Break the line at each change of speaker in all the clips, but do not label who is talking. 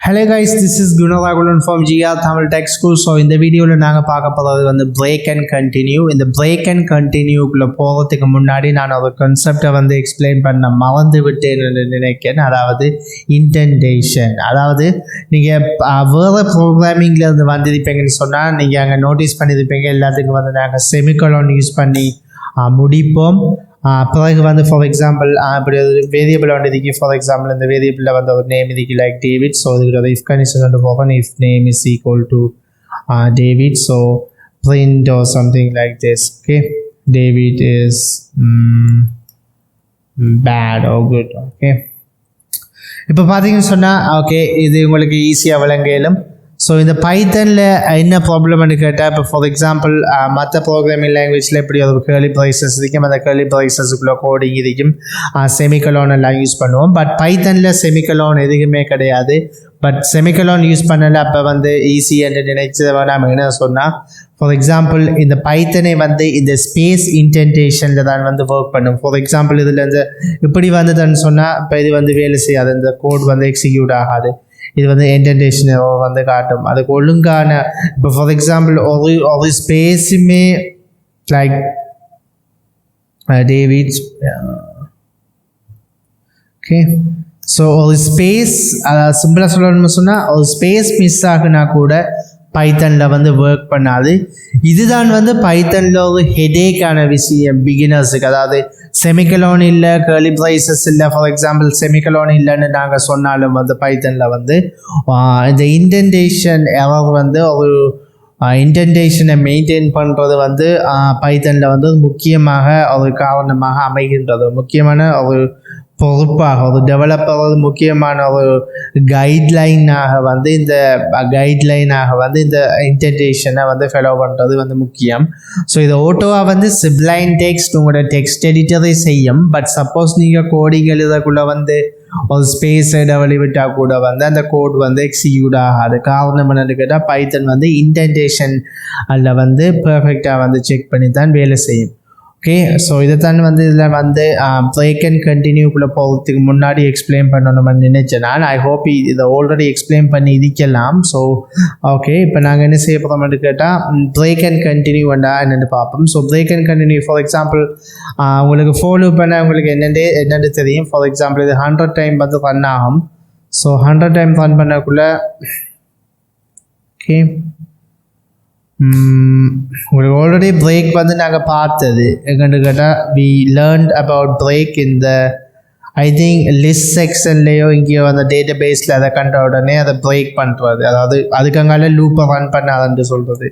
Hello guys, this is Gunaragulan from GR Tamil Tech School. So இந்த வீடியோவில் நாங்கள் பார்க்க போகிறது வந்து பிரேக் அண்ட் கண்டினியூ. இந்த பிரேக் அண்ட் கண்டினியூக்குள்ளே போகிறதுக்கு முன்னாடி நான் ஒரு கான்செப்டை வந்து எக்ஸ்பிளைன் பண்ண மறந்து விட்டேன்னு நினைக்கிறேன். அதாவது இன்டென்டேஷன். அதாவது நீங்கள் வேறு ப்ரோக்ராமிங்லேருந்து வந்திருப்பீங்கன்னு சொன்னால் நீங்கள் அங்கே நோட்டீஸ் பண்ணியிருப்பீங்க எல்லாத்துக்கும் வந்து நாங்கள் செமிகோலன் யூஸ் பண்ணி முடிப்போம். பிறகு வந்து ஃபார் எக்ஸாம்பிள் இப்படி ஒரு வேரியபிள் வந்து இருக்கு. ஃபார் எக்ஸாம்பிள் இந்த வேரியபிளில் வந்து ஒரு நேம் இருக்கு லைக் டேவிட். ஸோ இதுக்கு ஒரு இஃப் கண்டிஷன் வந்து போகணும். If name is equal to David, so print or something like this. Okay, David is bad or good. Okay, இப்போ பார்த்தீங்கன்னு சொன்னால் ஓகே இது உங்களுக்கு ஈஸியாக விளங்கலும். ஸோ இந்த பைத்தனில் என்ன ப்ராப்ளம்னு கேட்டால் இப்போ ஃபார் எக்ஸாம்பிள் மற்ற ப்ரோக்ராமிங் லாங்குவேஜில் எப்படி ஒரு கேர்லி ப்ரைசஸ் இருக்கும், அந்த கேர்லி ப்ரைசஸுக்குள்ளே கோடிங் இருக்கும், செமிகலோன் எல்லாம் யூஸ் பண்ணுவோம். பட் பைத்தனில் செமிகலோன் எதுவுமே கிடையாது. பட் செமிகலோன் யூஸ் பண்ணலை அப்போ வந்து ஈஸி என்று நினைச்சதை நம்ம என்ன சொன்னால், ஃபார் எக்ஸாம்பிள் இந்த பைத்தனை வந்து இந்த ஸ்பேஸ் இன்டென்டேஷனில் தான் வந்து ஒர்க் பண்ணும். ஃபார் எக்ஸாம்பிள் இதில் இந்த இப்படி வந்ததுன்னு சொன்னால் இப்போ இது வந்து வேலை செய்யாது, இந்த கோட் வந்து எக்ஸிக்யூட் ஆகாது. இது வந்து இன்டென்டேஷன் வந்து காட்டும். அதுக்கு ஒழுங்கான இப்போ ஃபார் எக்ஸாம்பிள் ஒரு ஸ்பேஸுமே லைக் டேவிட்ஸ் ஓகே. ஸோ ஒரு ஸ்பேஸ் சிம்பிளாக சொல்லணும்னு சொன்னால் ஒரு ஸ்பேஸ் மிஸ் ஆகுனா கூட பைத்தனில் வந்து ஒர்க் பண்ணாது. இதுதான் வந்து பைத்தனில் ஒரு ஹெடேக்கான விஷயம் பிகினர்ஸுக்கு. அதாவது செமிகலோன் இல்லை, கேர்லி ப்ரைசஸ் இல்லை, ஃபார் எக்ஸாம்பிள் செமிகலோன் இல்லைன்னு நாங்கள் சொன்னாலும் வந்து பைத்தனில் வந்து இந்த இன்டென்டேஷன் எரர் வந்து ஒரு இன்டென்டேஷனை மெயின்டைன் பண்ணுறது வந்து பைத்தனில் வந்து முக்கியமாக ஒரு காரணமாக அமைகின்றது. முக்கியமான ஒரு பொறுப்பாக ஒரு டெவலப்பர் முக்கியமான ஒரு கைட்லைனாக வந்து இந்த இன்டென்டேஷனை வந்து ஃபாலோ பண்ணுறது வந்து முக்கியம். ஸோ இது ஓட்டோவாக வந்து சிப்லைன் டெக்ஸ்ட் உங்களோட டெக்ஸ்ட் எடிட்டரை செய்யும். பட் சப்போஸ் நீங்கள் கோடிங் எழுதக்குள்ளே வந்து ஒரு ஸ்பேஸ் இடைவெளி விட்டால் கூட வந்து அந்த கோட் வந்து எக்ஸிக்யூட் ஆகாது. காரணம் என்னன்னு கேட்டால் பைத்தன் வந்து இன்டென்டேஷன் அதில் வந்து பெர்ஃபெக்டாக வந்து செக் பண்ணி தான் வேலை செய்யும். ஓகே, ஸோ இதைத்தான் வந்து இதில் வந்து பிரேக் அண்ட் கண்டினியூக்குள்ளே போகிறதுக்கு முன்னாடி எக்ஸ்பிளைன் பண்ணணும்னு நினைச்சேன் நான். ஐ ஹோப் இதை ஆல்ரெடி எக்ஸ்பிளைன் பண்ணி இருக்கலாம். ஸோ ஓகே, இப்போ நாங்கள் என்ன செய்ய போகிறோம்னு கேட்டால் பிரேக் அண்ட் கண்டினியூ என்னென்னு பார்ப்போம். So break and continue for example உங்களுக்கு ஃபாலோ பண்ண உங்களுக்கு என்னென்னு தெரியும். ஃபார் எக்ஸாம்பிள் இது 100 டைம் வந்து ரன் ஆகும். ஸோ 100 டைம் ரன் பண்ணக்குள்ளே ஓகே உங்களுக்கு ஆல்ரெடி பிரேக் வந்து நாங்கள் பார்த்தது எங்கன்னு கேட்டால் வி லேர்ன்ட் அபவுட் பிரேக் இந்த ஐ திங்க் லிஸ்ட் செக்ஷன்லேயோ இங்கேயோ அந்த டேட்டா பேஸில் அதை கண்ட உடனே அதை பிரேக் பண்ணுறது, அதாவது அதுக்கங்கால லூப்பை ரன் பண்ணாதுன்னு சொல்கிறது.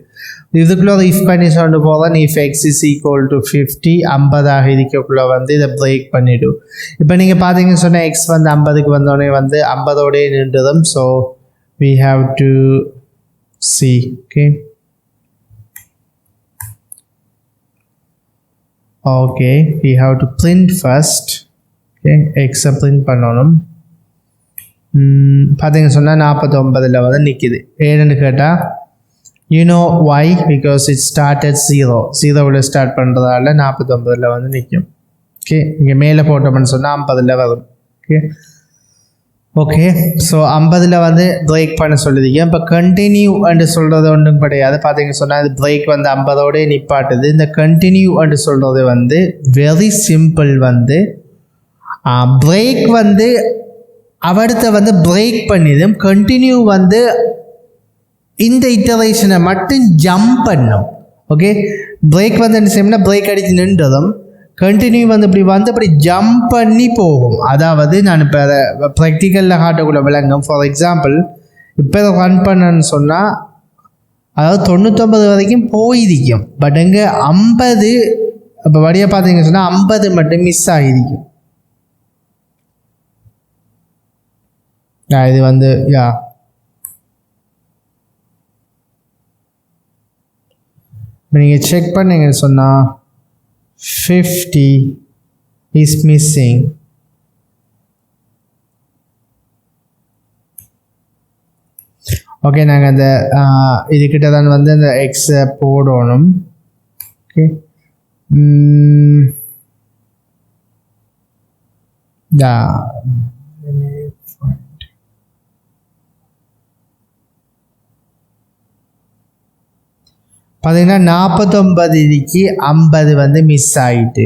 இதுக்குள்ளே ஒரு இஃப் பண்ணி சொல்லிட்டு போகிறேன். If X is equal to 50 50 இருக்கக்குள்ளே வந்து இதை பிரேக் பண்ணிவிடும். இப்போ நீங்கள் பார்த்தீங்கன்னு சொன்னால் எக்ஸ் வந்து 50க்கு வந்தோடனே வந்து 50ஓடே நின்றுதும். So we have to see okay. Okay, we have to print first. Okay, x print பண்ணணும். பார்த்தீங்க சொன்னால் 49ல் வந்து நிற்கிது. ஏன்னு கேட்டால் you know why? Because it started 0வில் ஸ்டார்ட் பண்ணுறதால 49ல் வந்து நிற்கும். ஓகே, இங்கே மேலே போட்டோம்னு சொன்னால் 50ல் வரும். ஓகே, ஸோ 50ல் வந்து பிரேக் பண்ண சொல்லுதீங்க. இப்போ கண்டினியூ என்று சொல்கிறது ஒன்றும் கிடையாது. பார்த்தீங்க சொன்னால் இது பிரேக் வந்து 50ஓடே நிப்பாட்டுது. இந்த கண்டினியூ என்று சொல்கிறது வந்து வெரி சிம்பிள். வந்து பிரேக் வந்து அவடுத்த வந்து பிரேக் பண்ணிடும். கண்டினியூ வந்து இந்த இட்டரேஷனை மட்டும் ஜம்ப் பண்ணும். ஓகே, பிரேக் வந்து என்ன செய்யணும்னா பிரேக் அடித்து நின்றதும் கண்டினியூ வந்து இப்படி ஜம்ப் பண்ணி போகும். அதாவது நான் இப்போ அதை ப்ராக்டிக்கலில் காட்டக்குள்ள விளங்கும். ஃபார் எக்ஸாம்பிள் இப்போ இதை ரன் பண்ணன்னு சொன்னால் அதாவது 99 வரைக்கும் போயிருக்கும். பட் எங்கே 50 இப்போ வழியாக பார்த்தீங்கன்னு சொன்னால் 50 மட்டும் மிஸ் ஆகிருக்கும். இது வந்து நீங்கள் செக் பண்ணீங்கன்னு சொன்னால் 50 is missing. ஓகே, நாங்கள் அந்த இதுக்கிட்ட தான் வந்து அந்த எக்ஸை போடணும். ஓகே, பார்த்தீங்கன்னா 49 50 வந்து மிஸ் ஆகிட்டு.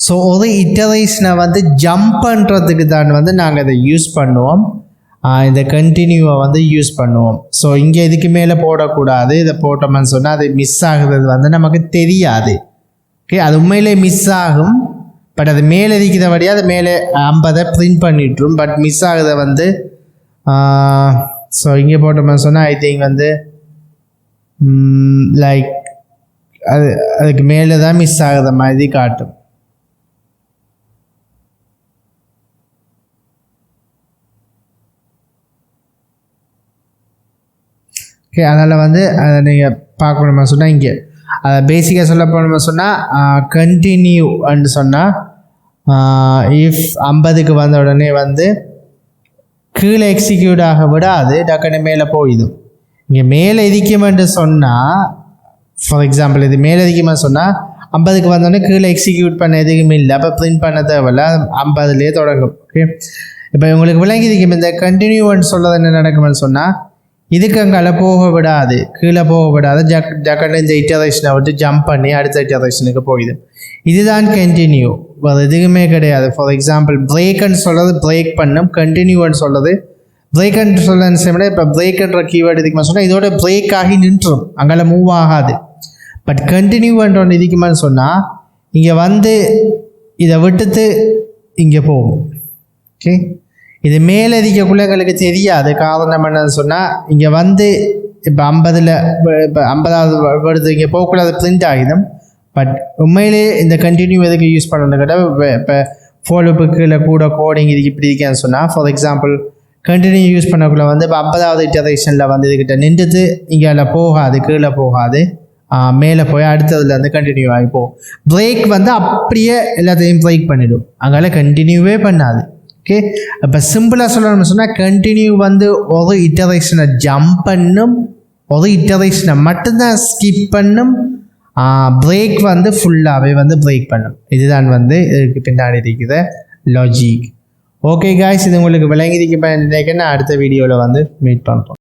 ஸோ ஒரு இட்டரேஷனை வந்து ஜம்ப் பண்ணுறதுக்கு தான் வந்து நாங்கள் இதை யூஸ் பண்ணுவோம், இந்த கண்டினியூவை வந்து யூஸ் பண்ணுவோம். ஸோ இங்கே இதுக்கு மேலே போடக்கூடாது, இதை போட்டோம்னு சொன்னால் அது மிஸ் ஆகுறது வந்து நமக்கு தெரியாது. ஓகே, அது உண்மையிலே மிஸ் ஆகும், பட் அது மேலே இருக்கிறபடியாக அது மேலே 50 பிரிண்ட் பண்ணிட்டுரும், பட் மிஸ் ஆகுதை வந்து ஸோ இங்கே போட்டோம்னு சொன்னால் ஐ திங்க் வந்து லைக் அதுக்கு மேலே தான் மிஸ் ஆகுத மாதிரி காட்டும். ஓகே, அதனால் வந்து அதை நீங்கள் பார்க்கணுமா சொன்னால் இங்கே அதை பேசிக்காக சொல்ல போகணுமா சொன்னால் கண்டினியூன்னு சொன்னால் இஃப் 50க்கு வந்த உடனே வந்து கீழே எக்ஸிக்யூட் ஆக விட அது டக்குன்னு மேலே போயிடும். இங்கே மேலே எதிக்குமென்று சொன்னால், ஃபார் எக்ஸாம்பிள் இது மேலே எதிக்குமென்னு சொன்னால் 50க்கு வந்தோடனே கீழே எக்ஸிக்யூட் பண்ண எதுக்குமே இல்லை, அப்போ பிரிண்ட் பண்ண தேவையில்ல, 50லேயே தொடங்கும். ஓகே, இப்போ உங்களுக்கு விளங்கிதிக்கும் இந்த கண்டினியூன்னு சொல்கிறது என்ன நடக்குமென்னு சொன்னால் இதுக்கு அங்கே போக விடாது, கீழே போக விடாது, ஜக்கண்டு இந்த இட்டரேஷனை விட்டு ஜம்ப் பண்ணி அடுத்த இட்டரேஷனுக்கு போயிடுது. இதுதான் கண்டினியூ, வேறு எதுவுமே கிடையாது. ஃபார் எக்ஸாம்பிள் பிரேக்குன்னு சொல்கிறது பிரேக் பண்ணும், கண்டினியூன்னு சொல்கிறது பிரேக்குன்னு சொல்ல இப்போ பிரேக்குன்ற கீவேர்டு இதுக்குமா சொன்னால் இதோட பிரேக் ஆகி நின்றுடும், அங்கே மூவ் ஆகாது. பட் கண்டினியூன்ற ஒன்று இதுக்குமான்னு சொன்னால் இங்கே வந்து இதை விட்டுட்டு இங்கே போகும். ஓகே, இது மேலே இருக்கக்குள்ள எங்களுக்கு தெரியாது, காரணம் என்னன்னு சொன்னால் இங்கே வந்து இப்போ 50ல் இப்போ 50வது வருது, இங்கே போகக்குள்ள அது பிரிண்ட் ஆகிடும். பட் உண்மையிலே இந்த கண்டினியூ எதுக்கு யூஸ் பண்ணணும் கேட்டால் இப்போ ஃபோலுப்புக்கு இல்லை கூட கோடிங் இதுக்கு இப்படி இருக்கேன்னு சொன்னால், ஃபார் எக்ஸாம்பிள் கண்டினியூ யூஸ் பண்ணக்குள்ள வந்து இப்போ 50வது இட்டரேஷனில் வந்து இதுக்கிட்ட நின்றுட்டு இங்கே அதில் போகாது, கீழே போகாது, மேலே போய் அடுத்ததுல வந்து கண்டினியூ ஆகி போகும். பிரேக் வந்து அப்படியே எல்லாத்தையும் பிரேக் பண்ணிவிடும், அங்கால கண்டினியூவே பண்ணாது. ஓகே, இப்போ சிம்பிளாக சொல்லணும்னு சொன்னால் கண்டினியூ வந்து ஒரு இட்டரேஷனை ஜம்ப் பண்ணும், ஒரு இட்டரேஷனை மட்டும்தான் ஸ்கிப் பண்ணும், பிரேக் வந்து ஃபுல்லாகவே வந்து பிரேக் பண்ணும். இதுதான் வந்து இதுக்கு பின்னாடி இருக்கிற லாஜிக். ஓகே காய்ஸ், இது உங்களுக்கு விளங்கிதிக்கு நினைக்கிறேன். அடுத்த வீடியோவில் வந்து மீட் பண்ணுறோம்.